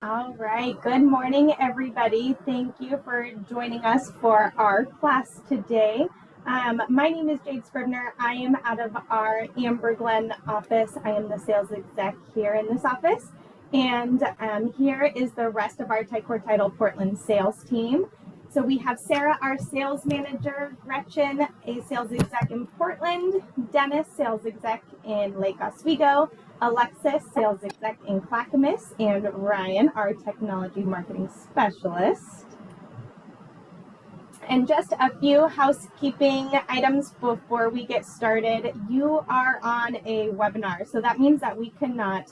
All right. Good morning, everybody. Thank you for joining us for our class today. My name is Jade Scribner. I am out of our Amber Glen office. I am the sales exec here in this office. And here is the rest of our Ticor Title Portland sales team. So we have Sarah, our sales manager, Gretchen, a sales exec in Portland, Dennis, sales exec in Lake Oswego, Alexis, sales exec in Clackamas, and Ryan, our technology marketing specialist. And just a few housekeeping items before we get started. You are on a webinar, so that means that we cannot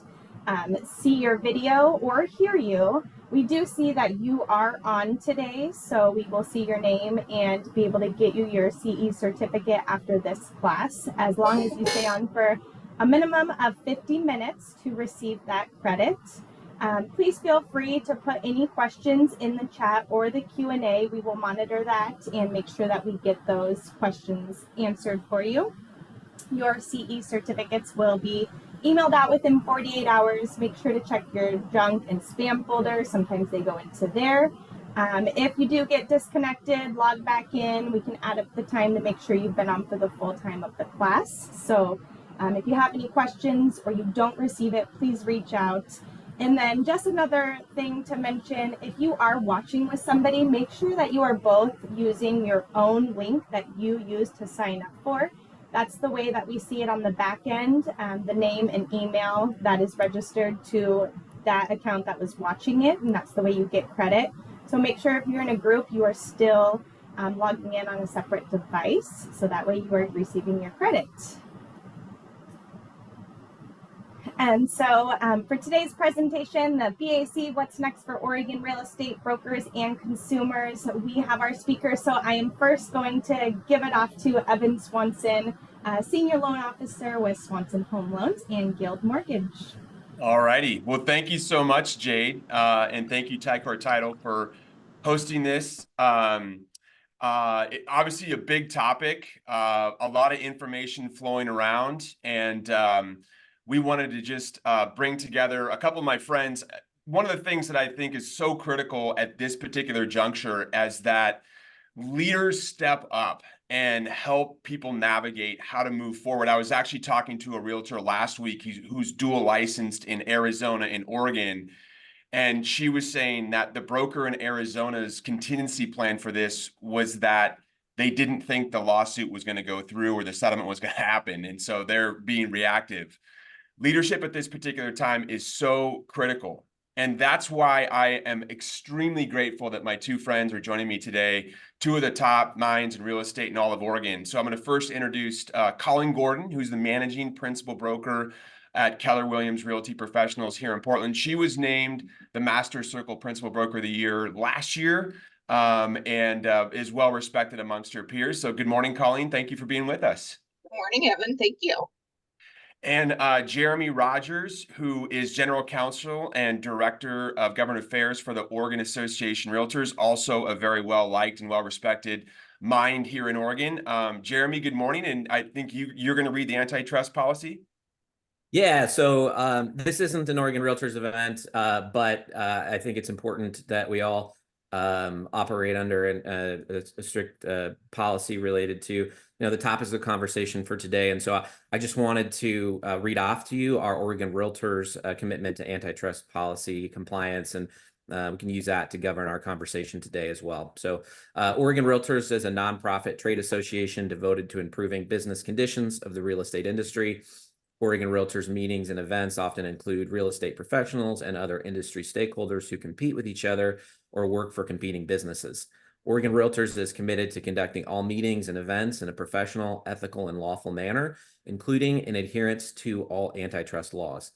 see your video or hear you. We do see that you are on today, so we will see your name and be able to get you your CE certificate after this class, as long as you stay on for a minimum of 50 minutes to receive that credit. Please feel free to put any questions in the chat or the Q&A. We will monitor that and make sure that we get those questions answered for you. Your CE certificates will be emailed out within 48 hours. Make sure to check your junk and spam folder. Sometimes they go into there. If you do get disconnected, log back in. We can add up the time to make sure you've been on for the full time of the class. So if you have any questions or you don't receive it, please reach out. And then just another thing to mention, if you are watching with somebody, make sure that you are both using your own link that you use to sign up for. That's the way that we see it on the back end, the name and email that is registered to that account that was watching it, and that's the way you get credit. So make sure if you're in a group, you are still logging in on a separate device, so that way you are receiving your credit. And so for today's presentation, the BAC, What's Next for Oregon Real Estate Brokers and Consumers, we have our speaker. So I am first going to give it off to Evan Swanson, Senior Loan Officer with Swanson Home Loans and Guild Mortgage. All righty. Well, thank you so much, Jade. And thank you, Ticor Title, for hosting this. Obviously a big topic, a lot of information flowing around, and we wanted to just bring together a couple of my friends. One of the things that I think is so critical at this particular juncture is that leaders step up and help people navigate how to move forward. I was actually talking to a realtor last week who's dual licensed in Arizona and Oregon, and she was saying that the broker in Arizona's contingency plan for this was that they didn't think the lawsuit was going to go through or the settlement was going to happen, and so they're being reactive. Leadership at this particular time is so critical. And that's why I am extremely grateful that my two friends are joining me today, two of the top minds in real estate in all of Oregon. So I'm going to first introduce Colleen Gordon, who's the managing principal broker at Keller Williams Realty Professionals here in Portland. She was named the Master Circle Principal Broker of the Year last year, and is well respected amongst her peers. So good morning, Colleen. Thank you for being with us. Good morning, Evan. Thank you. And Jeremy Rogers, who is General Counsel and Director of Government Affairs for the Oregon Association Realtors, also a very well-liked and well-respected mind here in Oregon. Jeremy, good morning, and I think you're going to read the antitrust policy? Yeah, so this isn't an Oregon Realtors event, but I think it's important that we all operate under a strict policy related to the topics of conversation for today. And so I just wanted to read off to you our Oregon Realtors commitment to antitrust policy compliance, and we can use that to govern our conversation today as well. So Oregon Realtors is a nonprofit trade association devoted to improving business conditions of the real estate industry. Oregon Realtors meetings and events often include real estate professionals and other industry stakeholders who compete with each other or work for competing businesses. Oregon Realtors is committed to conducting all meetings and events in a professional, ethical, and lawful manner, including in adherence to all antitrust laws.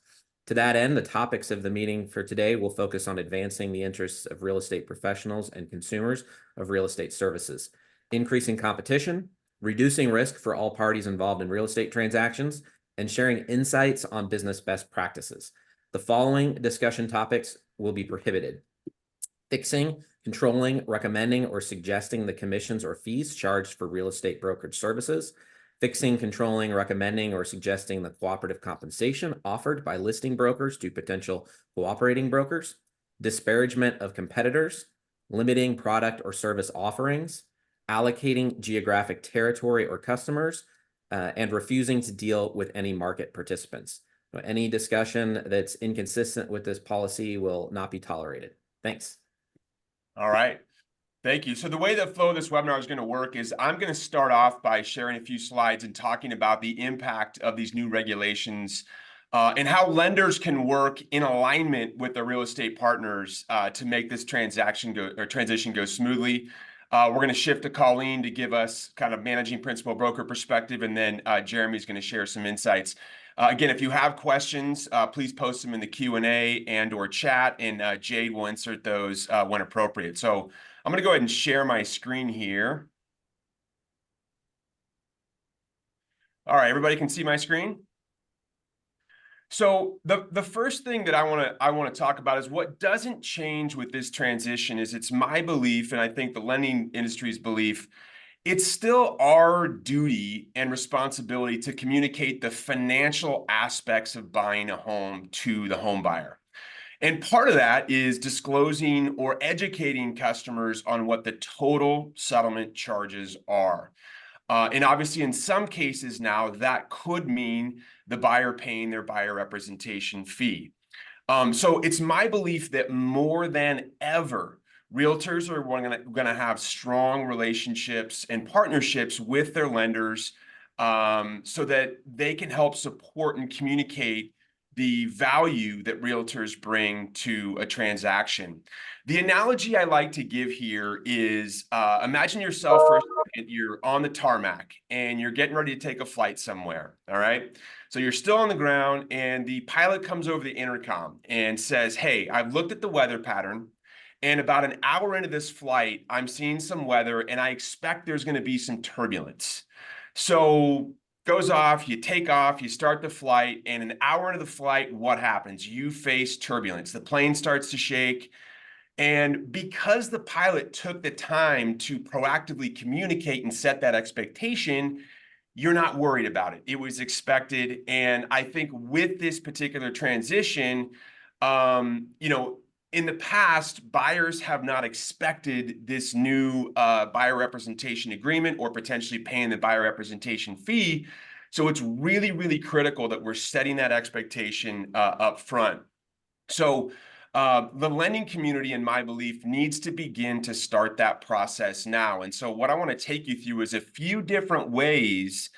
To that end, the topics of the meeting for today will focus on advancing the interests of real estate professionals and consumers of real estate services, increasing competition, reducing risk for all parties involved in real estate transactions, and sharing insights on business best practices. The following discussion topics will be prohibited: fixing, controlling, recommending, or suggesting the commissions or fees charged for real estate brokerage services; fixing, controlling, recommending, or suggesting the cooperative compensation offered by listing brokers to potential cooperating brokers; disparagement of competitors; limiting product or service offerings; allocating geographic territory or customers; and refusing to deal with any market participants. Any discussion that's inconsistent with this policy will not be tolerated. Thanks. All right. Thank you. So the way the flow of this webinar is going to work is I'm going to start off by sharing a few slides and talking about the impact of these new regulations and how lenders can work in alignment with their real estate partners to make this transition go smoothly. We're going to shift to Colleen to give us kind of managing principal broker perspective, and then Jeremy's going to share some insights. Again, if you have questions, please post them in the Q&A and or chat, and Jade will insert those when appropriate. So I'm going to go ahead and share my screen here. All right, everybody can see my screen? So the first thing that I want to talk about is what doesn't change with this transition is it's my belief, and I think the lending industry's belief, it's still our duty and responsibility to communicate the financial aspects of buying a home to the home buyer. And part of that is disclosing or educating customers on what the total settlement charges are. And obviously, in some cases now, that could mean the buyer paying their buyer representation fee. So it's my belief that more than ever, realtors are going to have strong relationships and partnerships with their lenders so that they can help support and communicate the value that realtors bring to a transaction. The analogy I like to give here is imagine yourself for a second, you're on the tarmac and you're getting ready to take a flight somewhere, all right? So you're still on the ground and the pilot comes over the intercom and says, hey, I've looked at the weather pattern, and about an hour into this flight, I'm seeing some weather and I expect there's going to be some turbulence. So goes off, you take off, you start the flight, and an hour into the flight, what happens? You face turbulence. The plane starts to shake. And because the pilot took the time to proactively communicate and set that expectation, you're not worried about it. It was expected. And I think with this particular transition, in the past, buyers have not expected this new buyer representation agreement or potentially paying the buyer representation fee. So it's really, really critical that we're setting that expectation up front. So the lending community, in my belief, needs to begin to start that process now. And so what I want to take you through is a few different ways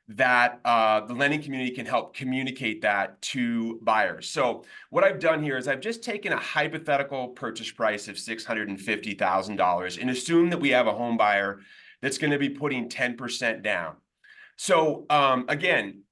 that the lending community can help communicate that to buyers. So what I've done here is I've just taken a hypothetical purchase price of $650,000 and assume that we have a home buyer that's going to be putting 10% down. So again,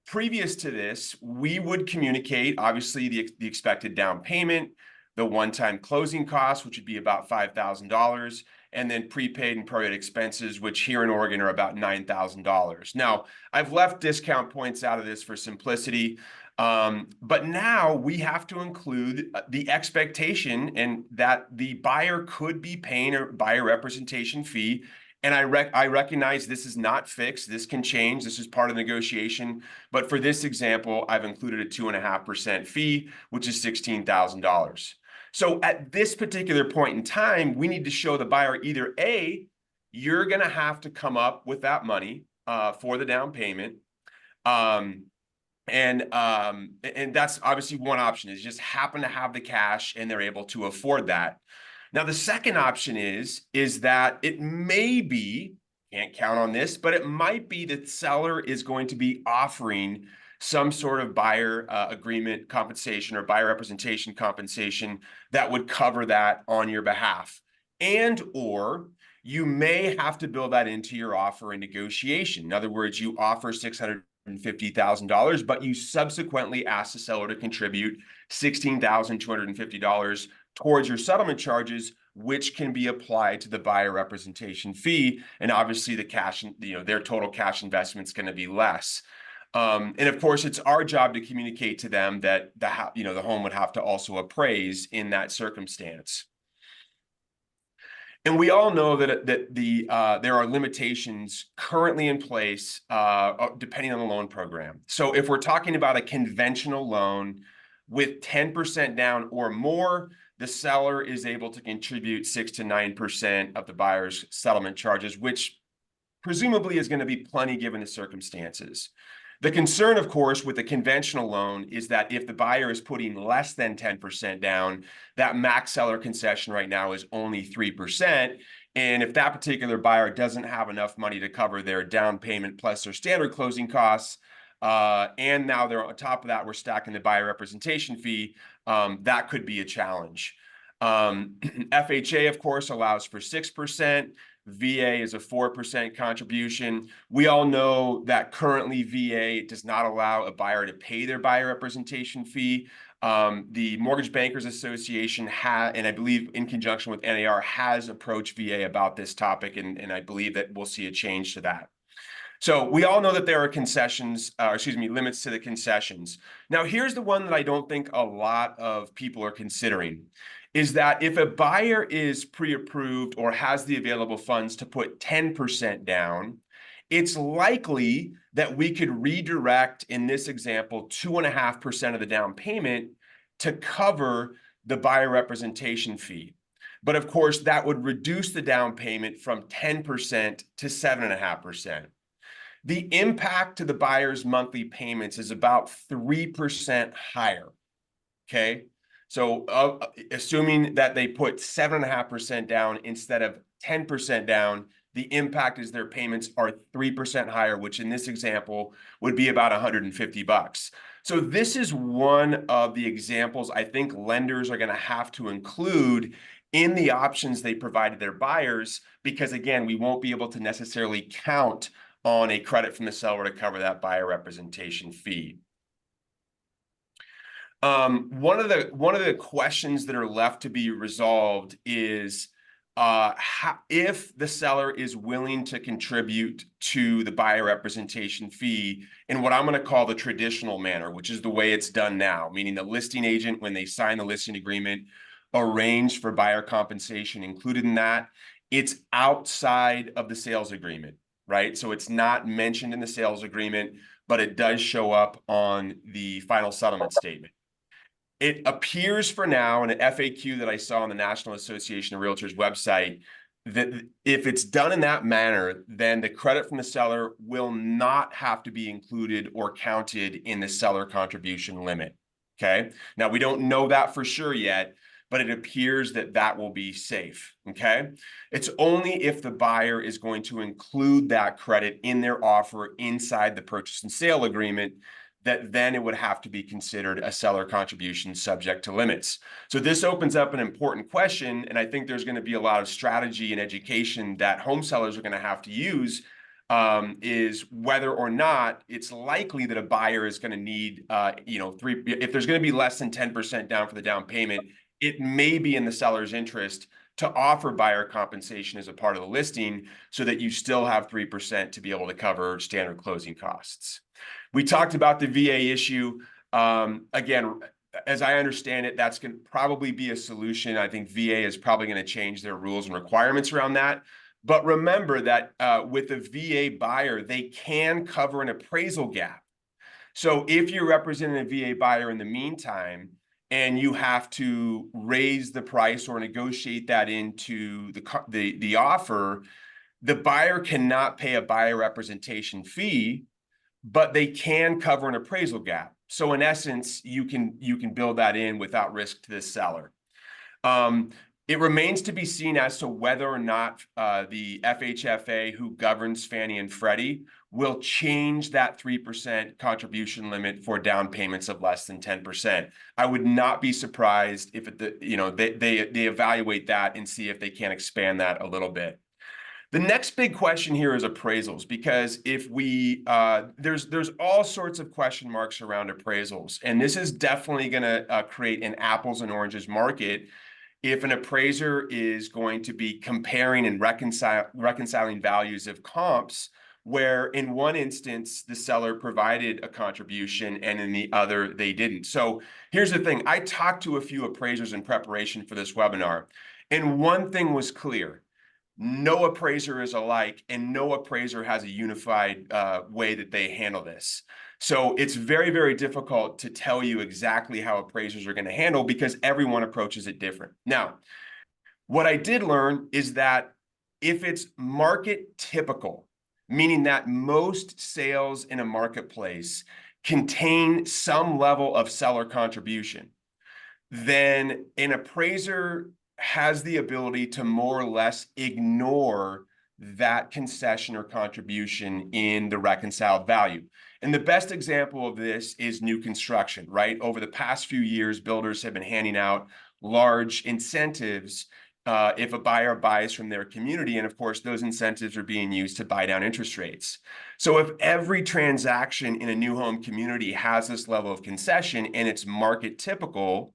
previous to this, we would communicate, obviously, the expected down payment, the one-time closing costs, which would be about $5,000, and then prepaid and prorated expenses, which here in Oregon are about $9,000. Now, I've left discount points out of this for simplicity, but now we have to include the expectation and that the buyer could be paying a buyer representation fee. And I recognize this is not fixed. This can change. This is part of the negotiation. But for this example, I've included a 2.5% fee, which is $16,000. So at this particular point in time, we need to show the buyer either A, you're going to have to come up with that money for the down payment. And that's obviously one option, is just happen to have the cash and they're able to afford that. Now, the second option is that it may be, can't count on this, but it might be that seller is going to be offering some sort of buyer agreement compensation or buyer representation compensation that would cover that on your behalf. And or you may have to build that into your offer in negotiation. In other words, you offer $650,000, but you subsequently ask the seller to contribute $16,250 towards your settlement charges, which can be applied to the buyer representation fee. And obviously the cash, their total cash investment is going to be less. And of course, it's our job to communicate to them that the home would have to also appraise in that circumstance. And we all know that there are limitations currently in place depending on the loan program. So if we're talking about a conventional loan with 10% down or more, the seller is able to contribute 6 to 9% of the buyer's settlement charges, which presumably is going to be plenty given the circumstances. The concern, of course, with the conventional loan is that if the buyer is putting less than 10% down, that max seller concession right now is only 3%. And if that particular buyer doesn't have enough money to cover their down payment plus their standard closing costs, and now they're on top of that, we're stacking the buyer representation fee, that could be a challenge. FHA, of course, allows for 6%. VA is a 4% contribution. We all know that currently VA does not allow a buyer to pay their buyer representation fee. The Mortgage Bankers Association and I believe in conjunction with NAR has approached VA about this topic, and I believe that we'll see a change to that. So we all know that there are limits to the concessions. Now, here's the one that I don't think a lot of people are considering, is that if a buyer is pre-approved or has the available funds to put 10% down, it's likely that we could redirect, in this example, 2.5% of the down payment to cover the buyer representation fee. But of course, that would reduce the down payment from 10% to 7.5%. The impact to the buyer's monthly payments is about 3% higher, okay? So assuming that they put 7.5% down instead of 10% down, the impact is their payments are 3% higher, which in this example would be about $150. So this is one of the examples I think lenders are going to have to include in the options they provide to their buyers, because again, we won't be able to necessarily count on a credit from the seller to cover that buyer representation fee. One of the questions that are left to be resolved is if the seller is willing to contribute to the buyer representation fee in what I'm going to call the traditional manner, which is the way it's done now, meaning the listing agent, when they sign the listing agreement, arrange for buyer compensation included in that. It's outside of the sales agreement, right? So it's not mentioned in the sales agreement, but it does show up on the final settlement statement. It appears for now in an FAQ that I saw on the National Association of Realtors website that if it's done in that manner, then the credit from the seller will not have to be included or counted in the seller contribution limit, okay? Now, we don't know that for sure yet, but it appears that that will be safe, okay? It's only if the buyer is going to include that credit in their offer inside the purchase and sale agreement that then it would have to be considered a seller contribution subject to limits. So this opens up an important question, and I think there's going to be a lot of strategy and education that home sellers are going to have to use, is whether or not it's likely that a buyer is going to need, if there's going to be less than 10% down for the down payment, it may be in the seller's interest to offer buyer compensation as a part of the listing so that you still have 3% to be able to cover standard closing costs. We talked about the VA issue. Again, as I understand it, that's going to probably be a solution. I think VA is probably going to change their rules and requirements around that. But remember that with a VA buyer, they can cover an appraisal gap. So if you're representing a VA buyer in the meantime, and you have to raise the price or negotiate that into the offer, the buyer cannot pay a buyer representation fee, but they can cover an appraisal gap. So in essence, you can build that in without risk to the seller. It remains to be seen as to whether or not the FHFA, who governs Fannie and Freddie, will change that 3% contribution limit for down payments of less than 10%. I would not be surprised if they evaluate that and see if they can expand that a little bit. The next big question here is appraisals, because if we there's all sorts of question marks around appraisals, and this is definitely going to create an apples and oranges market if an appraiser is going to be comparing and reconciling values of comps, where in one instance the seller provided a contribution and in the other they didn't. So here's the thing. I talked to a few appraisers in preparation for this webinar, and one thing was clear. No appraiser is alike, and no appraiser has a unified way that they handle this. So it's very, very difficult to tell you exactly how appraisers are going to handle, because everyone approaches it different. Now, what I did learn is that if it's market typical, meaning that most sales in a marketplace contain some level of seller contribution, then an appraiser has the ability to more or less ignore that concession or contribution in the reconciled value. And the best example of this is new construction, right? Over the past few years, builders have been handing out large incentives if a buyer buys from their community. And of course, those incentives are being used to buy down interest rates. So if every transaction in a new home community has this level of concession and it's market typical,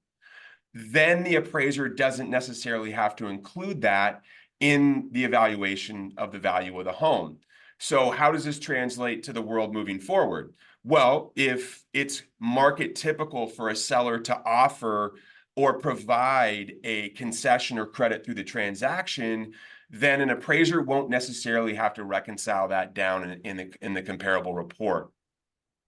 then the appraiser doesn't necessarily have to include that in the evaluation of the value of the home. So how does this translate to the world moving forward? Well, if it's market typical for a seller to offer or provide a concession or credit through the transaction, then an appraiser won't necessarily have to reconcile that down in the comparable report.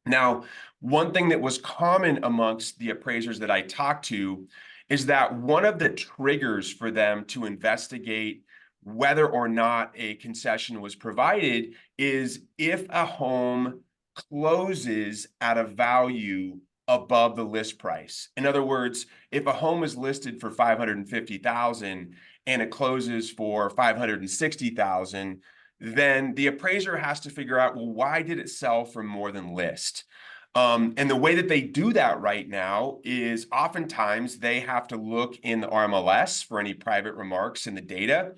Now, one thing that was common amongst the appraisers that I talked to is that one of the triggers for them to investigate whether or not a concession was provided is if a home closes at a value above the list price. In other words, if a home is listed for $550,000 and it closes for $560,000, then the appraiser has to figure out, well, why did it sell for more than list? And the way that they do that right now is oftentimes they have to look in the RMLS for any private remarks in the data,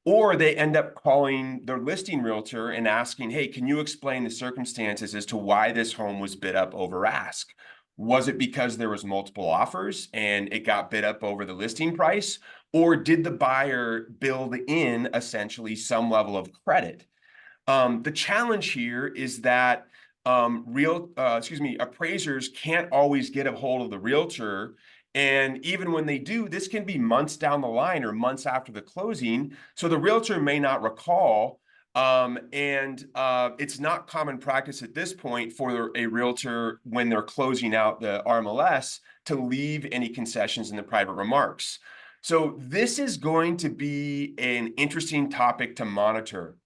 or they end up calling their listing realtor and asking, hey, can you explain the circumstances as to why this home was bid up over ask? Was it because there was multiple offers and it got bid up over the listing price? Or did the buyer build in essentially some level of credit? The challenge here is that appraisers can't always get a hold of the realtor. And even when they do, this can be months down the line or months after the closing. So the realtor may not recall. It's not common practice at this point for a realtor, when they're closing out the RMLS, to leave any concessions in the private remarks. So this is going to be an interesting topic to monitor.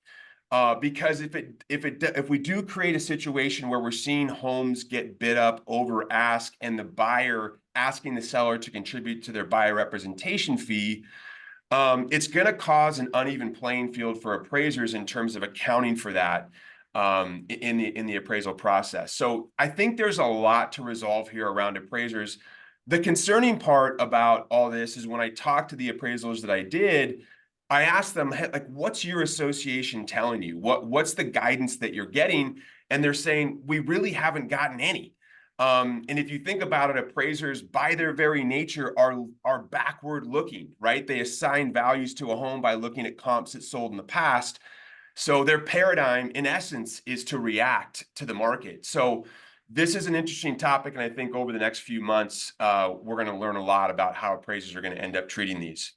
Because if we do create a situation where we're seeing homes get bid up over ask and the buyer asking the seller to contribute to their buyer representation fee, it's going to cause an uneven playing field for appraisers in terms of accounting for that in the appraisal process. So I think there's a lot to resolve here around appraisers. The concerning part about all this is when I talked to the appraisals that I did, I asked them, like, what's your association telling you? What's the guidance that you're getting? And they're saying, we really haven't gotten any. And if you think about it, appraisers by their very nature are backward looking, right? They assign values to a home by looking at comps that sold in the past. So their paradigm, in essence, is to react to the market. So this is an interesting topic. And I think over the next few months, we're going to learn a lot about how appraisers are going to end up treating these.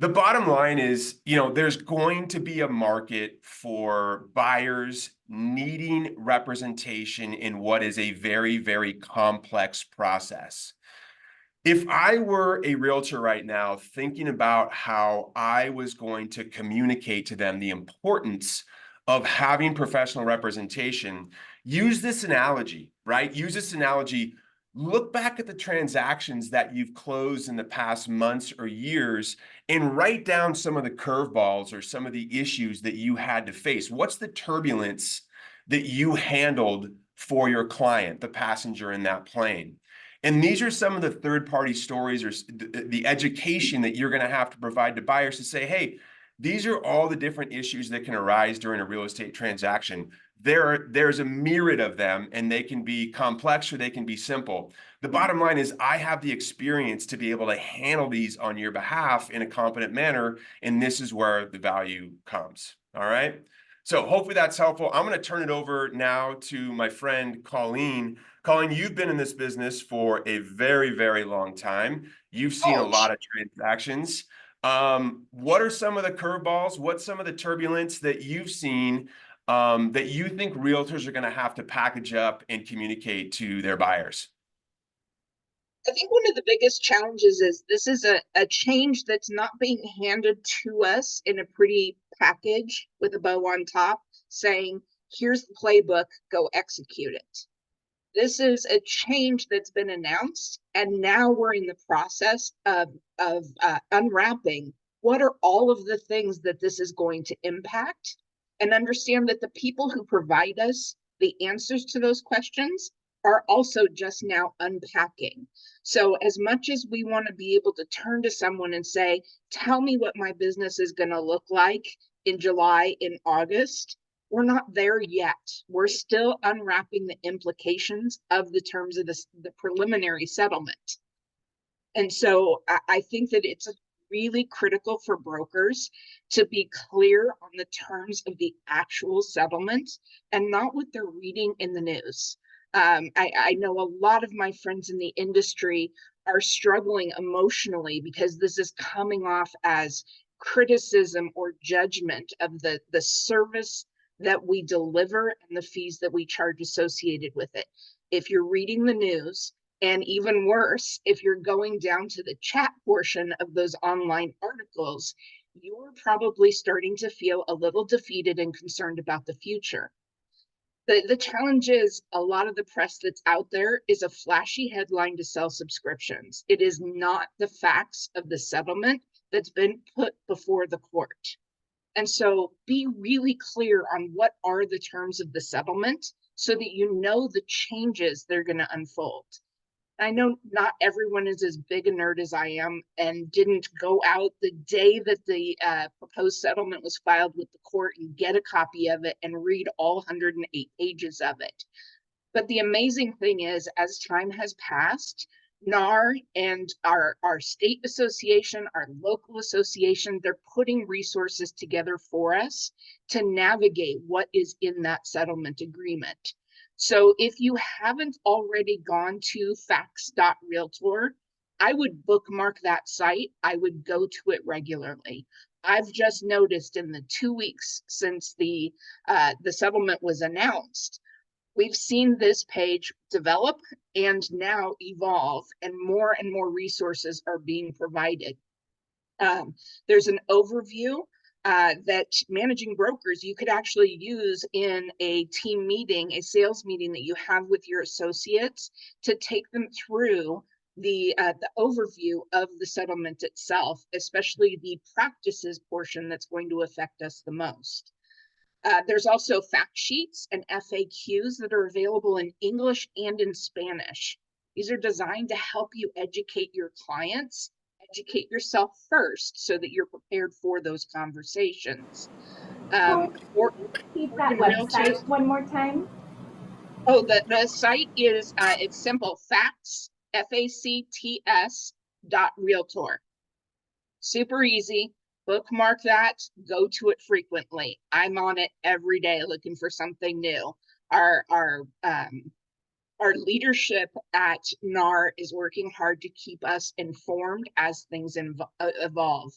The bottom line is, there's going to be a market for buyers needing representation in what is a very, very complex process. If I were a realtor right now thinking about how I was going to communicate to them the importance of having professional representation, use this analogy, right? Use this analogy. look back at the transactions that you've closed in the past months or years and write down some of the curveballs or some of the issues that you had to face. What's the turbulence that you handled for your client, the passenger in that plane? And these are some of the third-party stories or the education that you're going to have to provide to buyers to say, hey, these are all the different issues that can arise during a real estate transaction. There's a myriad of them, and they can be complex or they can be simple. The bottom line is I have the experience to be able to handle these on your behalf in a competent manner, and this is where the value comes. All right? So hopefully that's helpful. I'm going to turn it over now to my friend Colleen. Colleen, you've been in this business for a very, very long time. You've seen a lot of transactions. What are some of the curveballs? What's some of the turbulence that you've seen that you think realtors are going to have to package up and communicate to their buyers? I think one of the biggest challenges is this is a change that's not being handed to us in a pretty package with a bow on top saying, here's the playbook, go execute it. This is a change that's been announced, and now we're in the process of unwrapping what are all of the things that this is going to impact, and understand that the people who provide us the answers to those questions are also just now unpacking. So as much as we want to be able to turn to someone and say, tell me what my business is going to look like in July, in August, we're not there yet. We're still unwrapping the implications of the terms of the preliminary settlement. And so I think that it's really critical for brokers to be clear on the terms of the actual settlement and not what they're reading in the news. I know a lot of my friends in the industry are struggling emotionally because this is coming off as criticism or judgment of the service that we deliver and the fees that we charge associated with it. If you're reading the news, and even worse, if you're going down to the chat portion of those online articles, you're probably starting to feel a little defeated and concerned about the future. The challenge is a lot of the press that's out there is a flashy headline to sell subscriptions. It is not the facts of the settlement that's been put before the court. And so be really clear on what are the terms of the settlement so that you know the changes they're going to unfold. I know not everyone is as big a nerd as I am and didn't go out the day that the proposed settlement was filed with the court and get a copy of it and read all 108 pages of it. But the amazing thing is, as time has passed, NAR and our state association, our local association, they're putting resources together for us to navigate what is in that settlement agreement. So if you haven't already gone to facts.realtor, I would bookmark that site. I would go to it regularly. I've just noticed in the 2 weeks since the settlement was announced, we've seen this page develop and now evolve, and more resources are being provided. There's an overview that managing brokers, you could actually use in a team meeting, a sales meeting that you have with your associates to take them through the overview of the settlement itself, especially the practices portion that's going to affect us the most. There's also fact sheets and FAQs that are available in English and in Spanish. These are designed to help you educate your clients, educate yourself first so that you're prepared for those conversations. Repeat that website one more time. Oh, the site is, it's simple, facts, FACTS.realtor. Super easy. Bookmark that, go to it frequently. I'm on it every day looking for something new. Our leadership at NAR is working hard to keep us informed as things evolve.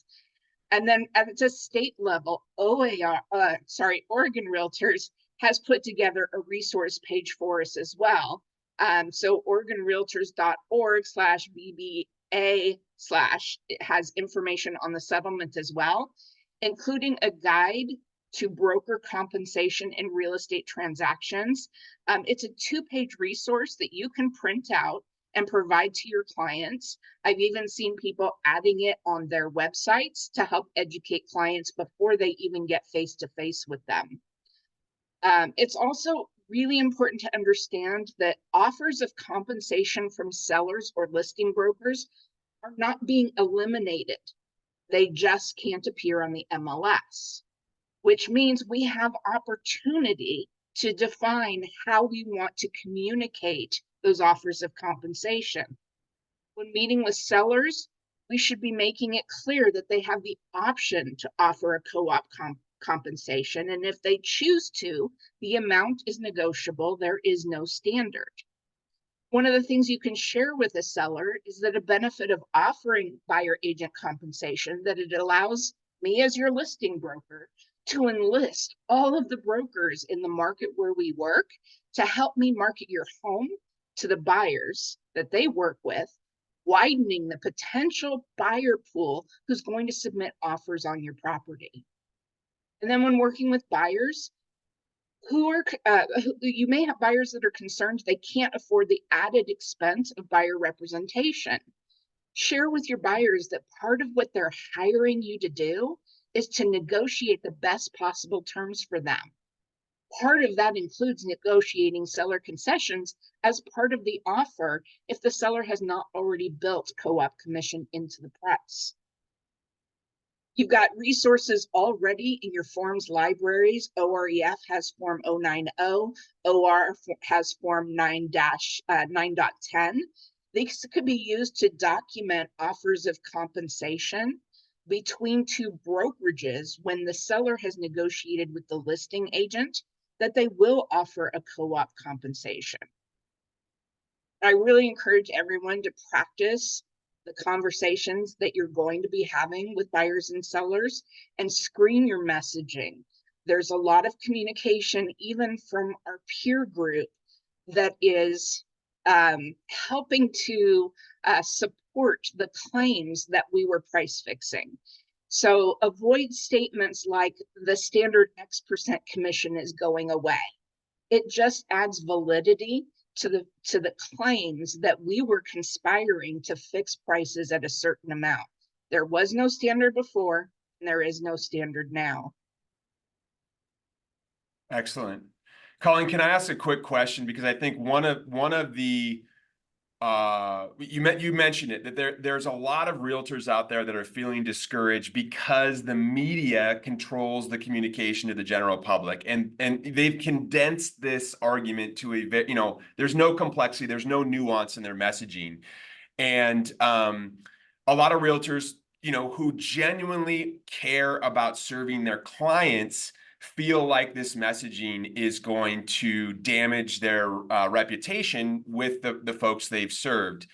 And then at a state level, Oregon Realtors has put together a resource page for us as well. So OregonRealtors.org/BBA/ it has information on the settlement as well, including a guide to broker compensation in real estate transactions. It's a 2-page resource that you can print out and provide to your clients. I've even seen people adding it on their websites to help educate clients before they even get face-to-face with them. It's also really important to understand that offers of compensation from sellers or listing brokers are not being eliminated. They just can't appear on the MLS, which means we have opportunity to define how we want to communicate those offers of compensation. When meeting with sellers, we should be making it clear that they have the option to offer a co-op compensation. And if they choose to, the amount is negotiable. There is no standard. One of the things you can share with a seller is that a benefit of offering buyer agent compensation, that it allows me as your listing broker to enlist all of the brokers in the market where we work to help me market your home to the buyers that they work with, widening the potential buyer pool who's going to submit offers on your property. And then when working with buyers, you may have buyers that are concerned they can't afford the added expense of buyer representation. Share with your buyers that part of what they're hiring you to do is to negotiate the best possible terms for them. Part of that includes negotiating seller concessions as part of the offer if the seller has not already built co-op commission into the price. You've got resources already in your forms libraries. OREF has Form 090, OR has Form 9.10. These could be used to document offers of compensation between two brokerages when the seller has negotiated with the listing agent that they will offer a co-op compensation. I really encourage everyone to practice the conversations that you're going to be having with buyers and sellers and screen your messaging. There's a lot of communication, even from our peer group, that is helping to support the claims that we were price fixing. So avoid statements like the standard X% commission is going away. It just adds validity to the claims that we were conspiring to fix prices at a certain amount. There was no standard before, and there is no standard now. Excellent. Colleen, can I ask a quick question? Because I think one of the you mentioned it, that there's a lot of realtors out there that are feeling discouraged because the media controls the communication to the general public, and they've condensed this argument to a there's no complexity, there's no nuance in their messaging, and a lot of realtors who genuinely care about serving their clients feel like this messaging is going to damage their reputation with the folks they've served.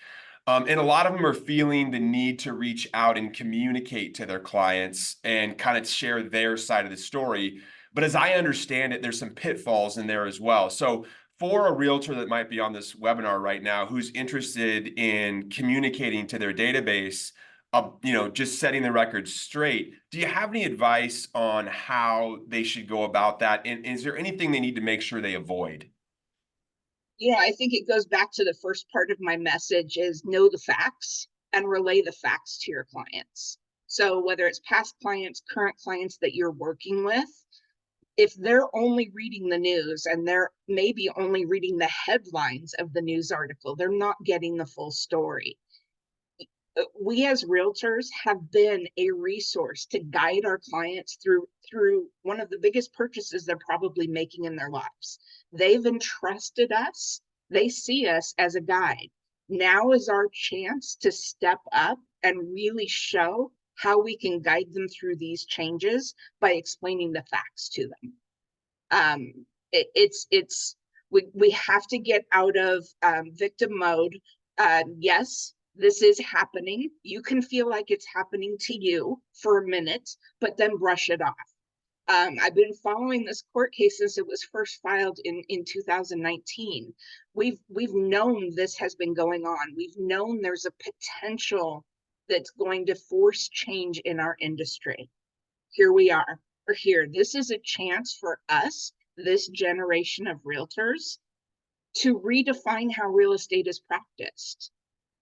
And a lot of them are feeling the need to reach out and communicate to their clients and kind of share their side of the story. But as I understand it, there's some pitfalls in there as well. So for a realtor that might be on this webinar right now who's interested in communicating to their database, just setting the record straight, do you have any advice on how they should go about that? And is there anything they need to make sure they avoid? Yeah, I think it goes back to the first part of my message is know the facts and relay the facts to your clients. So whether it's past clients, current clients that you're working with, if they're only reading the news and they're maybe only reading the headlines of the news article, they're not getting the full story. We as realtors have been a resource to guide our clients through one of the biggest purchases they're probably making in their lives. They've entrusted us. They see us as a guide. Now is our chance to step up and really show how we can guide them through these changes by explaining the facts to them. We have to get out of victim mode. Yes, this is happening. You can feel like it's happening to you for a minute, but then brush it off. I've been following this court case since it was first filed in 2019. We've known this has been going on. We've known there's a potential that's going to force change in our industry. Here we are. We're here. This is a chance for us, this generation of realtors, to redefine how real estate is practiced.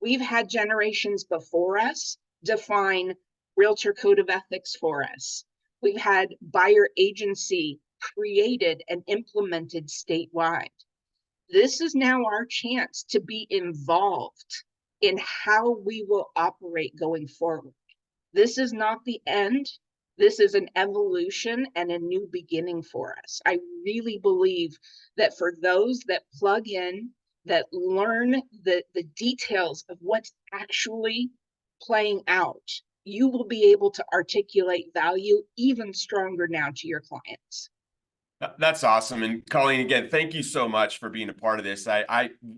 We've had generations before us define realtor code of ethics for us. We've had buyer agency created and implemented statewide. This is now our chance to be involved in how we will operate going forward. This is not the end. This is an evolution and a new beginning for us. I really believe that for those that plug in, that learn the details of what's actually playing out, you will be able to articulate value even stronger now to your clients. That's awesome. And Colleen, again, thank you so much for being a part of this.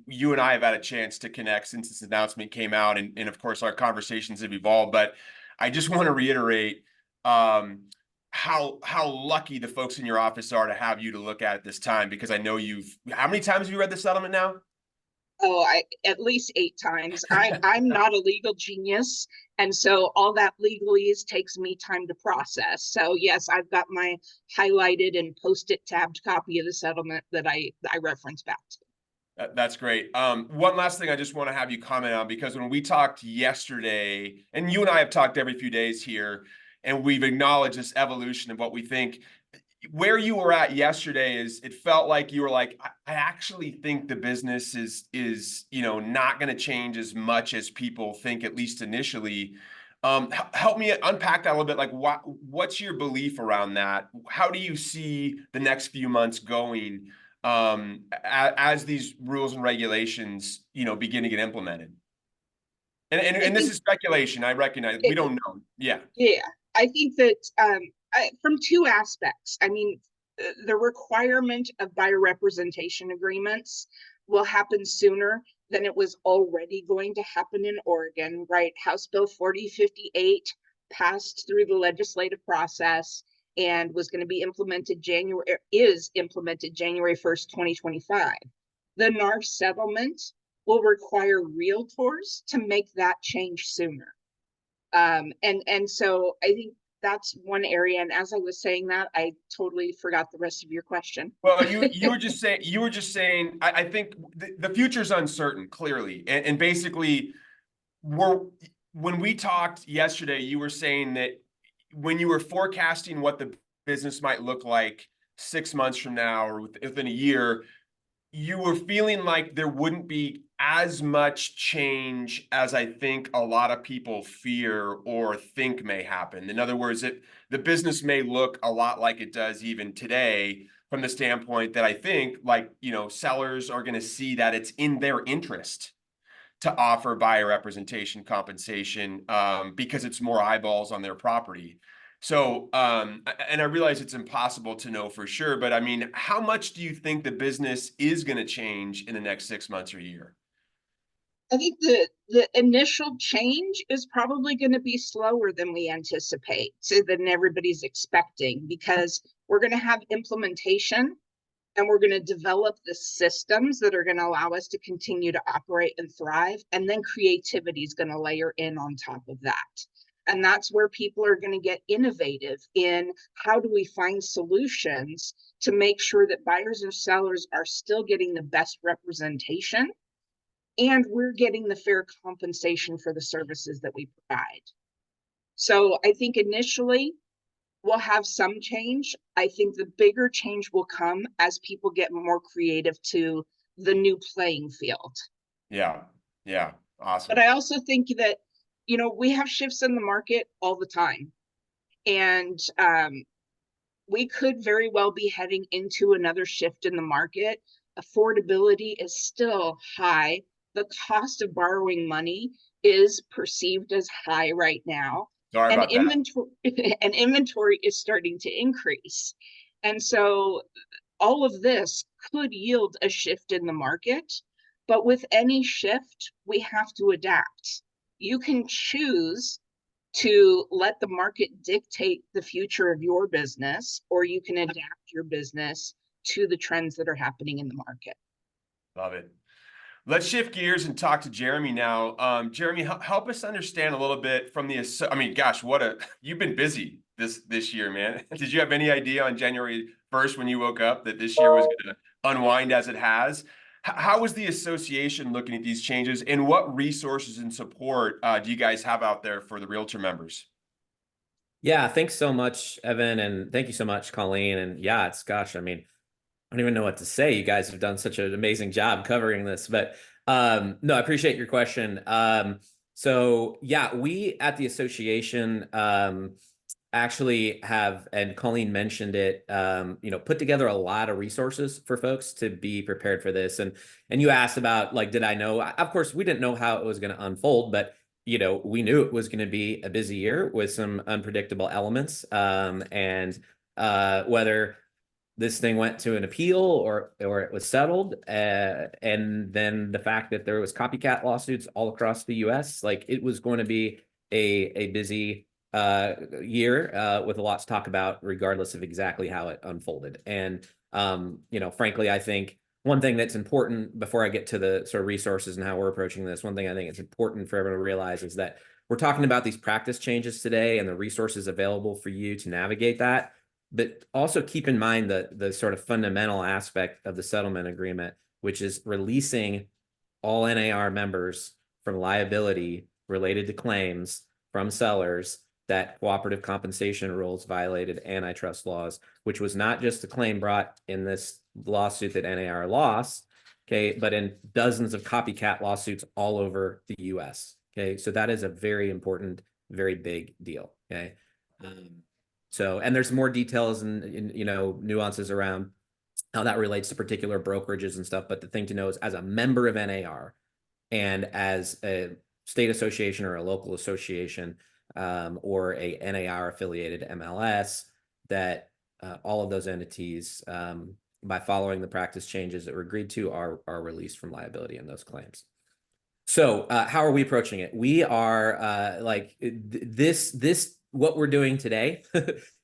You and I have had a chance to connect since this announcement came out, and of course our conversations have evolved. But I just want to reiterate how lucky the folks in your office are to have you to look at this time, because I know how many times have you read the settlement now? Oh, at least 8 times. I'm not a legal genius, and so all that legalese takes me time to process. So yes, I've got my highlighted and post-it tabbed copy of the settlement that I reference back to. That's great. One last thing I just want to have you comment on, because when we talked yesterday, and you and I have talked every few days here, and we've acknowledged this evolution of what we think. Where you were at yesterday is, it felt like you were like, I actually think the business is not going to change as much as people think, at least initially. Help me unpack that a little bit. Like, what's your belief around that? How do you see the next few months going as these rules and regulations begin to get implemented? And this is speculation. I recognize we don't know. Yeah. I think that from 2 aspects. I mean, the requirement of buyer representation agreements will happen sooner than it was already going to happen in Oregon, right? House Bill 4058 passed through the legislative process and was going to be implemented is implemented January 1st, 2025. The NAR settlement will require realtors to make that change sooner. And so I think that's one area. And as I was saying that, I totally forgot the rest of your question. Well, you were just saying, I think the future's uncertain, clearly. And basically, when we talked yesterday, you were saying that when you were forecasting what the business might look like 6 months from now or within a year, you were feeling like there wouldn't be as much change as I think a lot of people fear or think may happen. In other words, the business may look a lot like it does even today, from the standpoint that I think, like, sellers are going to see that it's in their interest to offer buyer representation compensation because it's more eyeballs on their property. So, and I realize it's impossible to know for sure, but I mean, how much do you think the business is going to change in the next 6 months or a year? I think the initial change is probably going to be slower than we anticipate, than everybody's expecting, because we're going to have implementation and we're going to develop the systems that are going to allow us to continue to operate and thrive. And then creativity is going to layer in on top of that. And that's where people are going to get innovative in how do we find solutions to make sure that buyers and sellers are still getting the best representation and we're getting the fair compensation for the services that we provide. So I think initially we'll have some change. I think the bigger change will come as people get more creative to the new playing field. Yeah. Awesome. But I also think that, we have shifts in the market all the time. And we could very well be heading into another shift in the market. Affordability is still high. The cost of borrowing money is perceived as high right now. Sorry about that. And inventory is starting to increase. And so all of this could yield a shift in the market. But with any shift, we have to adapt. You can choose to let the market dictate the future of your business, or you can adapt your business to the trends that are happening in the market. Love it. Let's shift gears and talk to Jeremy now. Jeremy, help us understand a little bit from you've been busy this year, man. Did you have any idea on January 1st when you woke up that this year was going to unwind as it has? How is the association looking at these changes, and what resources and support do you guys have out there for the realtor members? Yeah, thanks so much, Evan, and thank you so much, Colleen. And yeah, gosh, I mean, I don't even know what to say. You guys have done such an amazing job covering this, but no, I appreciate your question. So yeah, we at the association actually have, and Colleen mentioned it, put together a lot of resources for folks to be prepared for this. And you asked about, like, did I know? Of course, we didn't know how it was going to unfold, but we knew it was going to be a busy year with some unpredictable elements, and whether this thing went to an appeal or it was settled, and then the fact that there was copycat lawsuits all across the U.S., like, it was going to be a busy year with a lot to talk about, regardless of exactly how it unfolded. And frankly, I think one thing that's important before I get to the sort of resources and how we're approaching this, one thing I think it's important for everyone to realize is that we're talking about these practice changes today and the resources available for you to navigate that. But also keep in mind the sort of fundamental aspect of the settlement agreement, which is releasing all NAR members from liability related to claims from sellers that cooperative compensation rules violated antitrust laws, which was not just a claim brought in this lawsuit that NAR lost, okay, but in dozens of copycat lawsuits all over the US. Okay, so that is a very important, very big deal. Okay. So, and there's more details and nuances around how that relates to particular brokerages and stuff. But the thing to know is, as a member of NAR and as a state association or a local association, or a NAR affiliated MLS, that all of those entities, by following the practice changes that were agreed to, are released from liability in those claims. So how are we approaching it? We are what we're doing today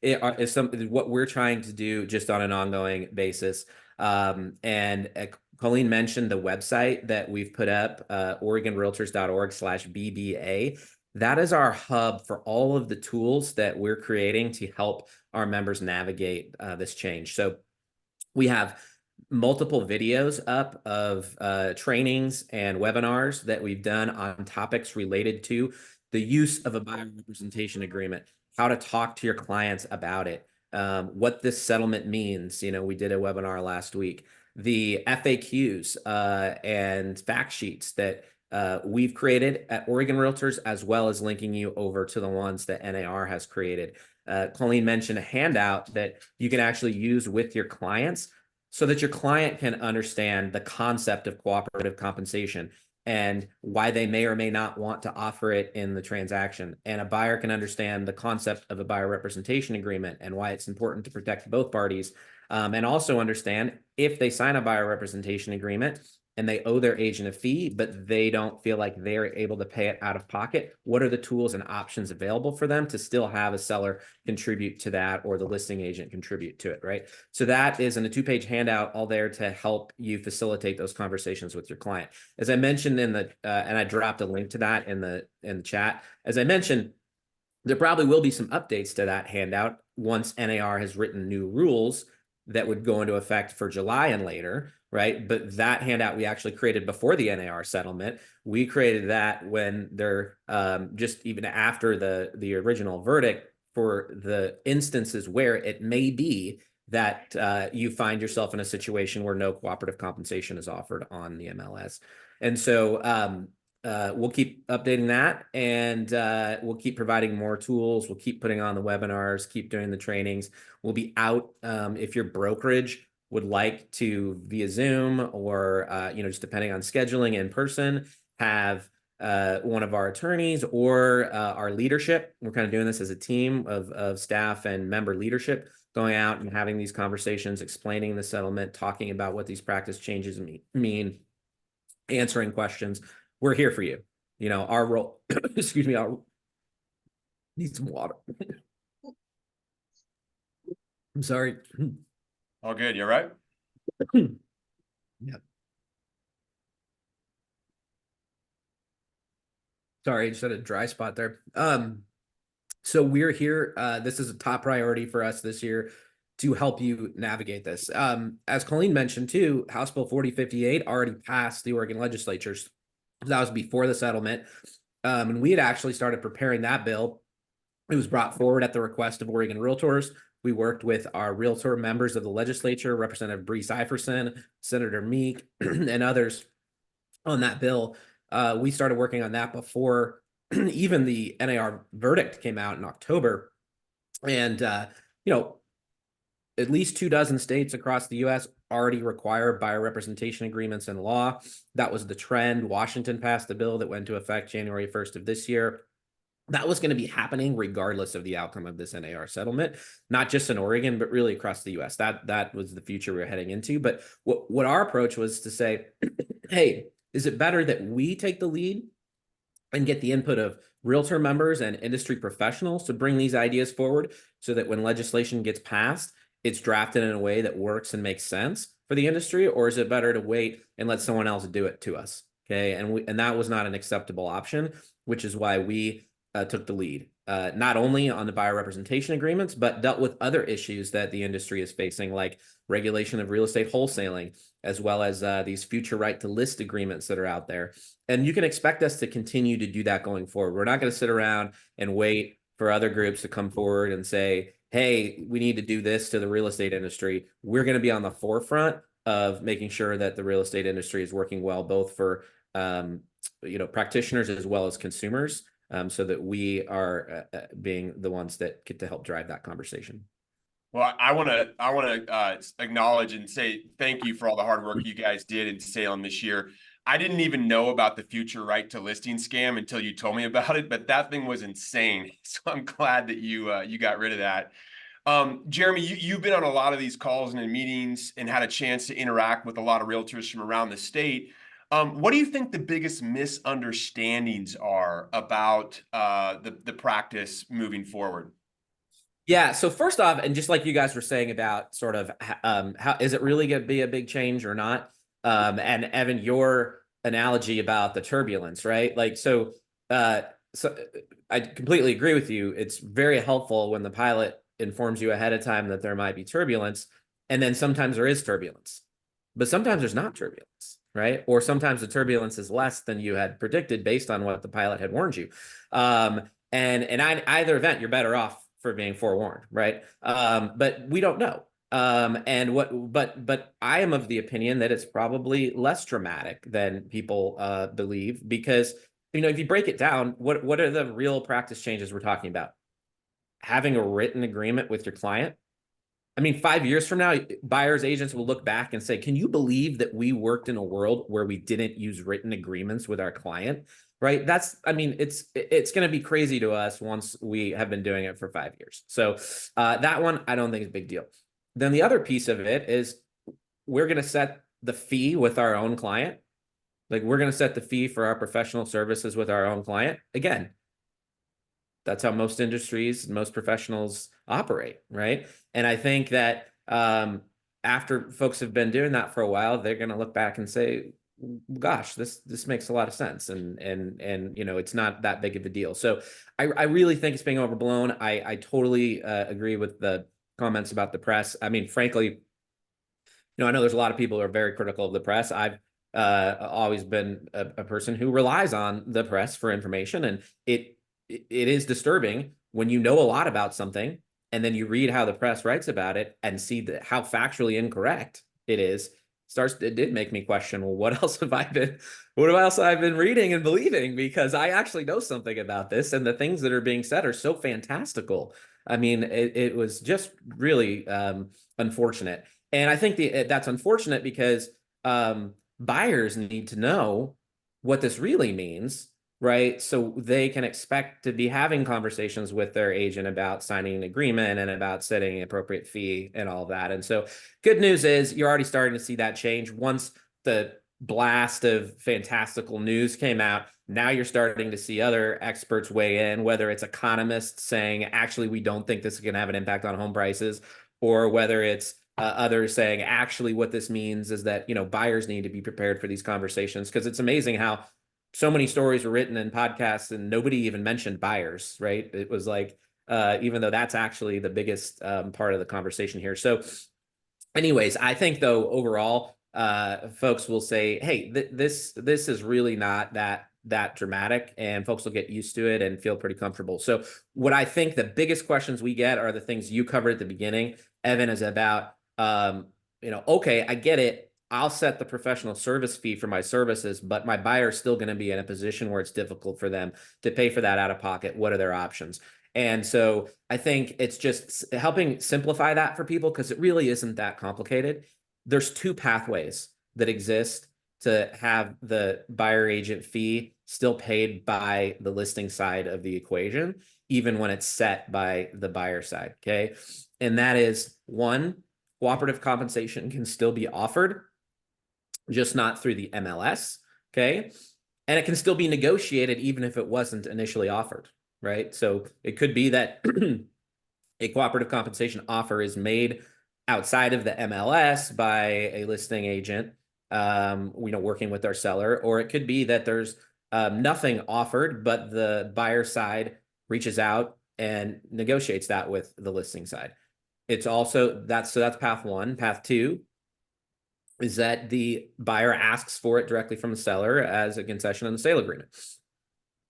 is something what we're trying to do just on an ongoing basis. And Colleen mentioned the website that we've put up, OregonRealtors.org/BBA. That is our hub for all of the tools that we're creating to help our members navigate this change. So we have multiple videos up of trainings and webinars that we've done on topics related to the use of a buyer representation agreement, how to talk to your clients about it, what this settlement means. We did a webinar last week, the FAQs and fact sheets that we've created at Oregon Realtors, as well as linking you over to the ones that NAR has created. Colleen mentioned a handout that you can actually use with your clients so that your client can understand the concept of cooperative compensation and why they may or may not want to offer it in the transaction. And a buyer can understand the concept of a buyer representation agreement and why it's important to protect both parties, and also understand if they sign a buyer representation agreement and they owe their agent a fee, but they don't feel like they're able to pay it out of pocket, what are the tools and options available for them to still have a seller contribute to that, or the listing agent contribute to it, right? So that is in a 2-page handout, all there to help you facilitate those conversations with your client. As I mentioned in the, and I dropped a link to that in the chat, as I mentioned, there probably will be some updates to that handout once NAR has written new rules that would go into effect for July and later, right? But that handout we actually created before the NAR settlement. We created that when they're just even after the original verdict, for the instances where it may be that you find yourself in a situation where no cooperative compensation is offered on the MLS. And so we'll keep updating that, and we'll keep providing more tools. We'll keep putting on the webinars, keep doing the trainings. We'll be out if your brokerage would like to, via Zoom or just depending on scheduling, in person, have one of our attorneys or our leadership. We're kind of doing this as a team of staff and member leadership, going out and having these conversations, explaining the settlement, talking about what these practice changes mean, answering questions. We're here for you. Our role, excuse me, I'll need some water. I'm sorry. All good. You're right. Yeah. Sorry, I just had a dry spot there. So we're here. This is a top priority for us this year to help you navigate this. As Colleen mentioned too, House Bill 4058 already passed the Oregon legislatures. That was before the settlement. And we had actually started preparing that bill. It was brought forward at the request of Oregon Realtors. We worked with our Realtor members of the legislature, Representative Bree Seiferson, Senator Meek, and others on that bill. We started working on that before even the NAR verdict came out in October. And, at least 24 states across the U.S. already require buyer representation agreements in law. That was the trend. Washington passed a bill that went into effect January 1st of this year. That was going to be happening regardless of the outcome of this NAR settlement, not just in Oregon, but really across the U.S. That was the future we were heading into. But what our approach was to say, hey, is it better that we take the lead and get the input of realtor members and industry professionals to bring these ideas forward so that when legislation gets passed, it's drafted in a way that works and makes sense for the industry? Or is it better to wait and let someone else do it to us? Okay. And that was not an acceptable option, which is why we took the lead, not only on the buyer representation agreements, but dealt with other issues that the industry is facing, like regulation of real estate wholesaling, as well as these future right to list agreements that are out there. And you can expect us to continue to do that going forward. We're not going to sit around and wait for other groups to come forward and say, hey, we need to do this to the real estate industry. We're going to be on the forefront of making sure that the real estate industry is working well, both for practitioners as well as consumers, so that we are being the ones that get to help drive that conversation. Well, I want to acknowledge and say thank you for all the hard work you guys did in Salem this year. I didn't even know about the future right to listing scam until you told me about it, but that thing was insane. So I'm glad that you got rid of that. Jeremy, you've been on a lot of these calls and in meetings and had a chance to interact with a lot of realtors from around the state. What do you think the biggest misunderstandings are about the practice moving forward? Yeah. So first off, and just like you guys were saying about sort of how is it really going to be a big change or not? And Evan, your analogy about the turbulence, right? Like, so I completely agree with you. It's very helpful when the pilot informs you ahead of time that there might be turbulence, and then sometimes there is turbulence, but sometimes there's not turbulence, right? Or sometimes the turbulence is less than you had predicted based on what the pilot had warned you. And in either event, you're better off for being forewarned, right? But we don't know. But I am of the opinion that it's probably less dramatic than people believe, because if you break it down, what are the real practice changes we're talking about? Having a written agreement with your client. I mean, 5 years from now, buyers agents will look back and say, can you believe that we worked in a world where we didn't use written agreements with our client? Right? It's going to be crazy to us once we have been doing it for 5 years. So that one, I don't think is a big deal. Then the other piece of it is we're going to set the fee with our own client. Like, we're going to set the fee for our professional services with our own client. Again, that's how most industries, most professionals operate, right? And I think that after folks have been doing that for a while, they're going to look back and say, gosh, this makes a lot of sense. And it's not that big of a deal. So I really think it's being overblown. I totally agree with the comments about the press. I mean, frankly, I know there's a lot of people who are very critical of the press. I've always been a person who relies on the press for information, and it is disturbing when you know a lot about something and then you read how the press writes about it and see how factually incorrect it is. It did make me question, well, what else have I been reading and believing? Because I actually know something about this, and the things that are being said are so fantastical. I mean, it was just really unfortunate. And I think that's unfortunate because buyers need to know what this really means, right? So they can expect to be having conversations with their agent about signing an agreement and about setting an appropriate fee and all that. And so good news is you're already starting to see that change. Once the blast of fantastical news came out, now you're starting to see other experts weigh in, whether it's economists saying, actually, we don't think this is going to have an impact on home prices, or whether it's others saying, actually, what this means is that, buyers need to be prepared for these conversations. Because it's amazing how so many stories were written in podcasts and nobody even mentioned buyers, right? It was like even though that's actually the biggest part of the conversation here. So anyways, I think though, overall, folks will say, hey, this is really not that dramatic, and folks will get used to it and feel pretty comfortable. So what I think the biggest questions we get are the things you covered at the beginning, Evan, is about, okay, I get it. I'll set the professional service fee for my services, but my buyer is still going to be in a position where it's difficult for them to pay for that out of pocket. What are their options? And so I think it's just helping simplify that for people, because it really isn't that complicated. There's two pathways that exist to have the buyer agent fee still paid by the listing side of the equation, even when it's set by the buyer side, okay? And that is, one, cooperative compensation can still be offered, just not through the MLS, okay? And it can still be negotiated even if it wasn't initially offered, right? So it could be that a cooperative compensation offer is made outside of the MLS by a listing agent, working with our seller, or it could be that there's nothing offered, but the buyer side reaches out and negotiates that with the listing side. It's also that's path one. Path two is that the buyer asks for it directly from the seller as a concession in the sale agreement.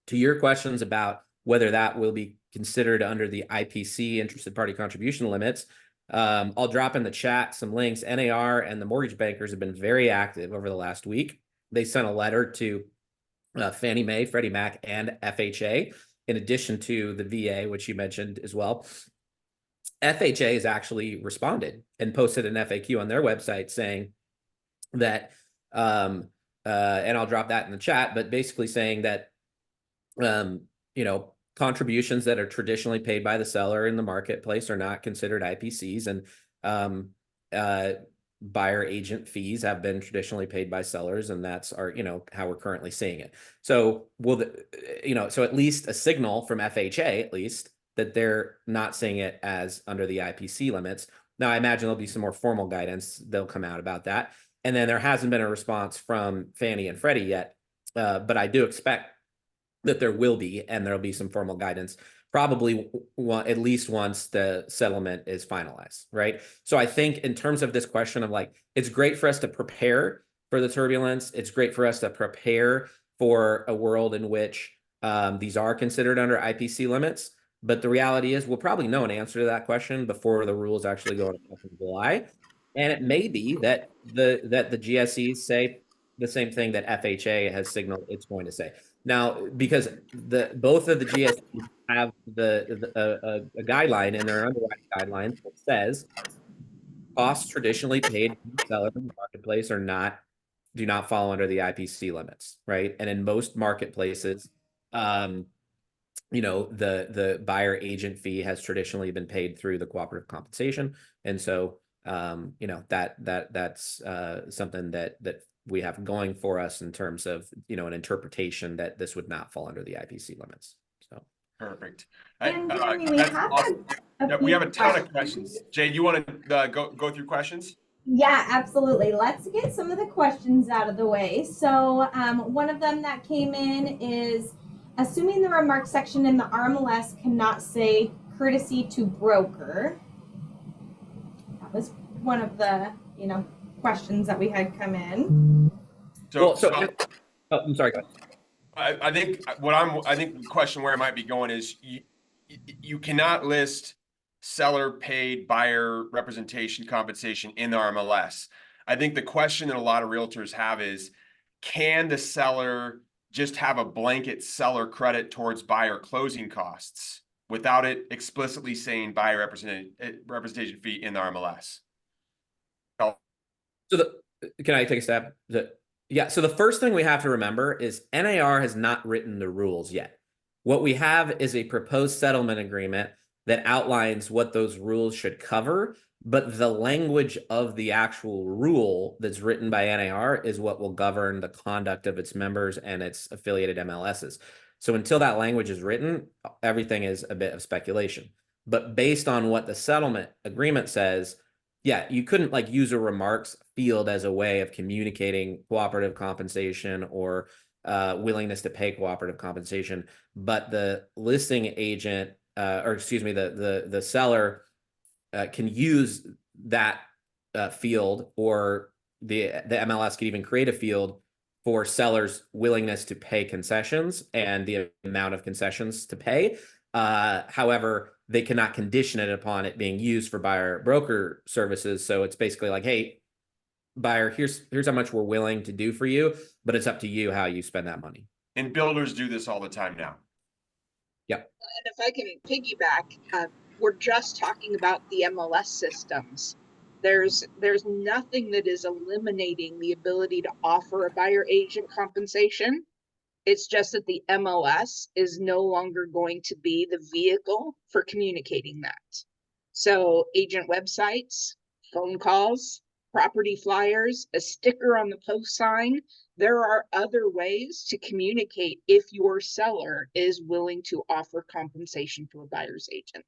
To your questions about whether that will be considered under the IPC, interested party contribution limits, I'll drop in the chat some links. NAR and the mortgage bankers have been very active over the last week. They sent a letter to Fannie Mae, Freddie Mac, and FHA, in addition to the VA, which you mentioned as well. FHA has actually responded and posted an FAQ on their website saying that, and I'll drop that in the chat, but basically saying that, contributions that are traditionally paid by the seller in the marketplace are not considered IPCs, and buyer agent fees have been traditionally paid by sellers, and that's our, how we're currently seeing it. So so at least a signal from FHA, at least, that they're not seeing it as under the IPC limits. Now, I imagine there'll be some more formal guidance that'll come out about that. And then there hasn't been a response from Fannie and Freddie yet, but I do expect that there will be, and there'll be some formal guidance, probably at least once the settlement is finalized, right? So I think in terms of this question of it's great for us to prepare for the turbulence. It's great for us to prepare for a world in which these are considered under IPC limits. But the reality is we'll probably know an answer to that question before the rules actually go into effect in July. And it may be that the GSEs say the same thing that FHA has signaled it's going to say. Now, because both of the GSEs have a guideline in their underwriting guidelines that says costs traditionally paid to the seller in the marketplace do not fall under the IPC limits, right? And in most marketplaces, the buyer agent fee has traditionally been paid through the cooperative compensation, and so that's something that we have going for us in terms of an interpretation that this would not fall under the IPC limits. So perfect. And Jeremy, we That's have awesome. We have a ton of questions. Jay, you want to go through questions? Yeah, absolutely. Let's get some of the questions out of the way. So one of them that came in is, assuming the remarks section in the RMLS cannot say courtesy to broker. That was one of the, questions that we had come in. I'm sorry. I think the question where I might be going is you cannot list seller paid buyer representation compensation in the RMLS. I think the question that a lot of realtors have is, can the seller just have a blanket seller credit towards buyer closing costs without it explicitly saying buyer representation fee in the RMLS? So can I take a stab? Yeah. So the first thing we have to remember is NAR has not written the rules yet. What we have is a proposed settlement agreement that outlines what those rules should cover, but the language of the actual rule that's written by NAR is what will govern the conduct of its members and its affiliated MLSs. So until that language is written, everything is a bit of speculation. But based on what the settlement agreement says, yeah, you couldn't use a remarks field as a way of communicating cooperative compensation or willingness to pay cooperative compensation, but the listing agent or excuse me, the seller can use that field, or the MLS could even create a field for sellers' willingness to pay concessions and the amount of concessions to pay. However, they cannot condition it upon it being used for buyer broker services. So it's basically like, hey, buyer, here's how much we're willing to do for you, but it's up to you how you spend that money. And builders do this all the time now. Yep. And if I can piggyback, we're just talking about the MLS systems. There's nothing that is eliminating the ability to offer a buyer agent compensation. It's just that the MLS is no longer going to be the vehicle for communicating that. So agent websites, phone calls, property flyers, a sticker on the post sign. There are other ways to communicate if your seller is willing to offer compensation to a buyer's agent.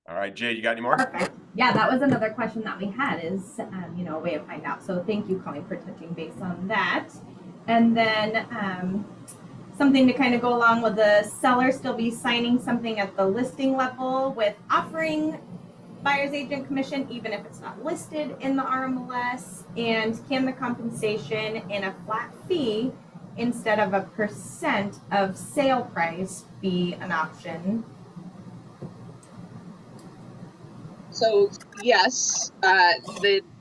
All right, Jay, you got any more? Perfect. Yeah, that was another question that we had is, a way to find out. So thank you, Colleen, for touching base on that. And then something to kind of go along with the seller still be signing something at the listing level with offering buyer's agent commission, even if it's not listed in the RMLS. And can the compensation in a flat fee instead of a percent of sale price be an option? So yes,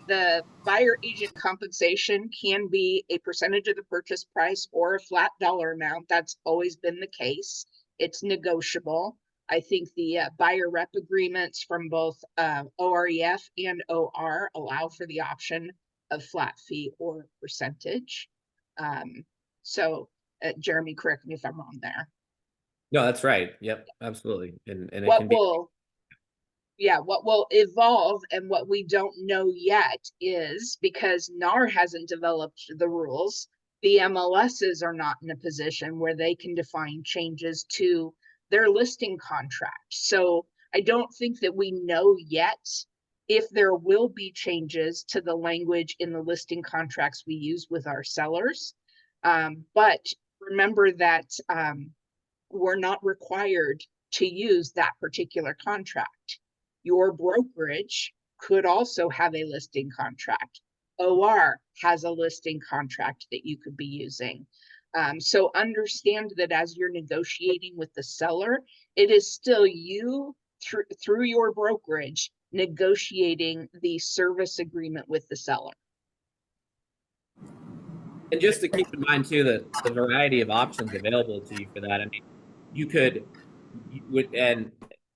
the buyer agent compensation can be a percentage of the purchase price or a flat dollar amount. That's always been the case. It's negotiable. I think the buyer rep agreements from both OREF and OR allow for the option of flat fee or percentage. Jeremy, correct me if I'm wrong there. No, that's right. Yep, absolutely. And it What can be. What will evolve and what we don't know yet is, because NAR hasn't developed the rules, the MLSs are not in a position where they can define changes to their listing contract. So I don't think that we know yet if there will be changes to the language in the listing contracts we use with our sellers. But remember that we're not required to use that particular contract. Your brokerage could also have a listing contract. OR has a listing contract that you could be using. So understand that as you're negotiating with the seller, it is still you through your brokerage negotiating the service agreement with the seller. And just to keep in mind too, that the variety of options available to you for that. I mean,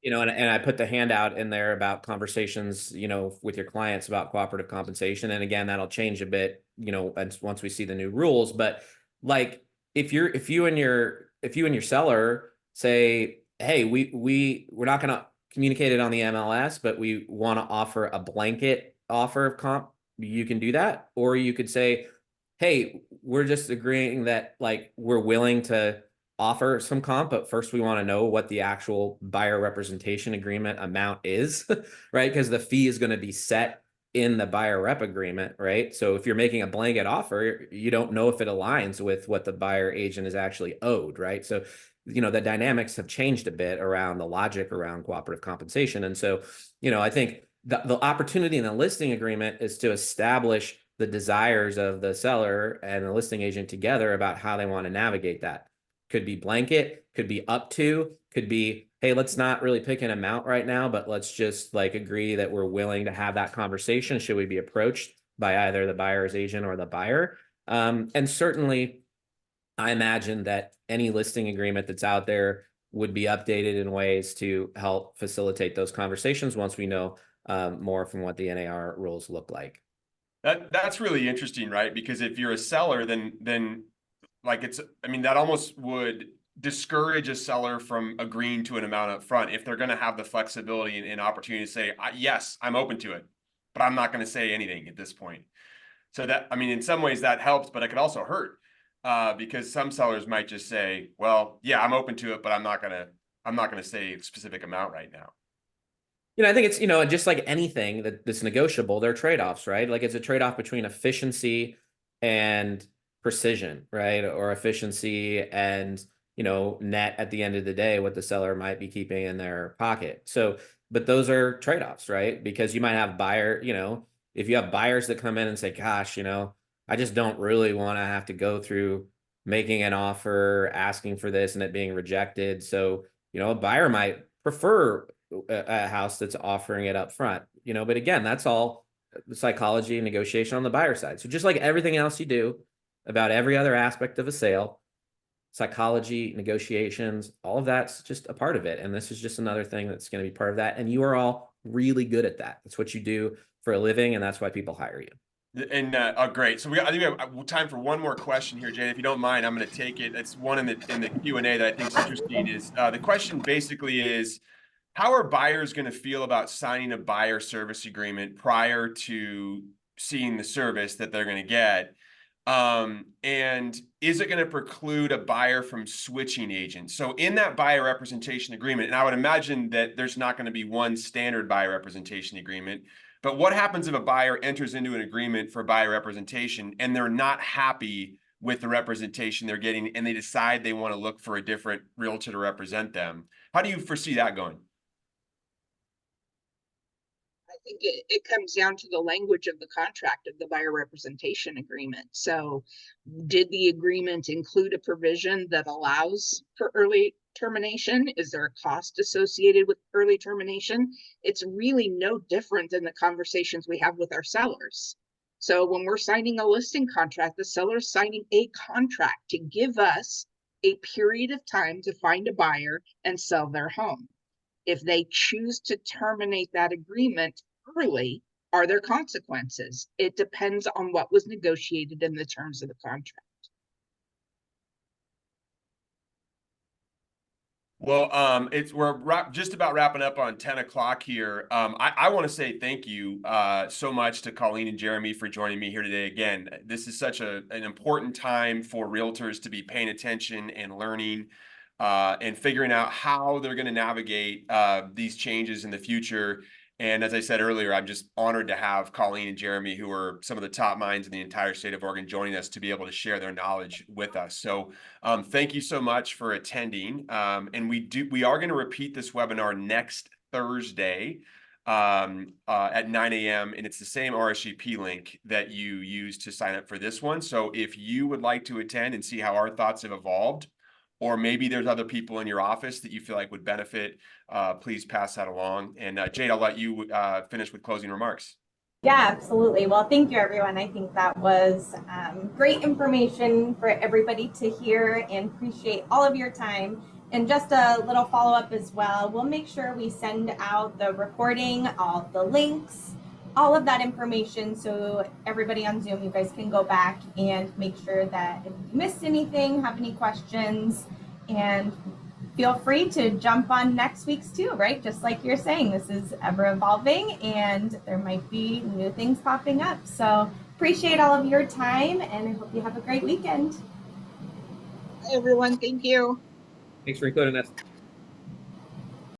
and I put the handout in there about conversations, with your clients about cooperative compensation. And again, that'll change a bit, once we see the new rules. But like, if you and your seller say, hey, we're not going to communicate it on the MLS, but we want to offer a blanket offer of comp, you can do that. Or you could say, hey, we're just agreeing that like we're willing to offer some comp, but first we want to know what the actual buyer representation agreement amount is, right? Because the fee is going to be set in the buyer rep agreement, right? So if you're making a blanket offer, you don't know if it aligns with what the buyer agent is actually owed, right? So, the dynamics have changed a bit around the logic around cooperative compensation. And so, I think the opportunity in the listing agreement is to establish the desires of the seller and the listing agent together about how they want to navigate that. Could be blanket, could be up to, could be, hey, let's not really pick an amount right now, but let's just like agree that we're willing to have that conversation. Should we be approached by either the buyer's agent or the buyer? And certainly, I imagine that any listing agreement that's out there would be updated in ways to help facilitate those conversations once we know more from what the NAR rules look like. That's really interesting, right? Because if you're a seller, then like that almost would discourage a seller from agreeing to an amount up front if they're going to have the flexibility and opportunity to say, yes, I'm open to it, but I'm not going to say anything at this point. So that, in some ways that helps, but it could also hurt because some sellers might just say, well, yeah, I'm open to it, but I'm not going to say a specific amount right now. I think it's, just like anything that's negotiable, there are trade-offs, right? Like it's a trade-off between efficiency and precision, right? Or efficiency and net at the end of the day what the seller might be keeping in their pocket. So, but those are trade-offs, right? Because you might have if you have buyers that come in and say, gosh, I just don't really want to have to go through making an offer, asking for this and it being rejected. So, a buyer might prefer a house that's offering it up front, but again, that's all psychology and negotiation on the buyer side. So just like everything else you do about every other aspect of a sale, psychology, negotiations, all of that's just a part of it. And this is just another thing that's going to be part of that. And you are all really good at that. That's what you do for a living. And that's why people hire you. And great. So I think we have time for one more question here, Jay. If you don't mind, I'm going to take it. It's one in the Q&A that I think is interesting. Is the question basically is, how are buyers going to feel about signing a buyer service agreement prior to seeing the service that they're going to get? And is it going to preclude a buyer from switching agents? So in that buyer representation agreement, and I would imagine that there's not going to be one standard buyer representation agreement, but what happens if a buyer enters into an agreement for buyer representation and they're not happy with the representation they're getting and they decide they want to look for a different realtor to represent them? How do you foresee that going? I think it comes down to the language of the contract of the buyer representation agreement. So did the agreement include a provision that allows for early termination? Is there a cost associated with early termination? It's really no different than the conversations we have with our sellers. So when we're signing a listing contract, the seller's signing a contract to give us a period of time to find a buyer and sell their home. If they choose to terminate that agreement early, are there consequences? It depends on what was negotiated in the terms of the contract. Well, we're just about wrapping up on 10 o'clock here. I want to say thank you so much to Colleen and Jeremy for joining me here today. Again, this is such an important time for realtors to be paying attention and learning and figuring out how they're going to navigate these changes in the future. And as I said earlier, I'm just honored to have Colleen and Jeremy, who are some of the top minds in the entire state of Oregon, joining us to be able to share their knowledge with us. So thank you so much for attending. And we are going to repeat this webinar next Thursday at 9 a.m. And it's the same RSVP link that you used to sign up for this one. So if you would like to attend and see how our thoughts have evolved, or maybe there's other people in your office that you feel like would benefit, please pass that along. And Jade, I'll let you finish with closing remarks. Yeah, absolutely. Well, thank you, everyone. I think that was great information for everybody to hear, and appreciate all of your time. And just a little follow-up as well. We'll make sure we send out the recording, all the links, all of that information, so everybody on Zoom, you guys can go back and make sure that if you missed anything, have any questions, and feel free to jump on next week's too, right? Just like you're saying, this is ever evolving and there might be new things popping up. So appreciate all of your time, and I hope you have a great weekend. Hi, everyone. Thank you. Thanks for including us.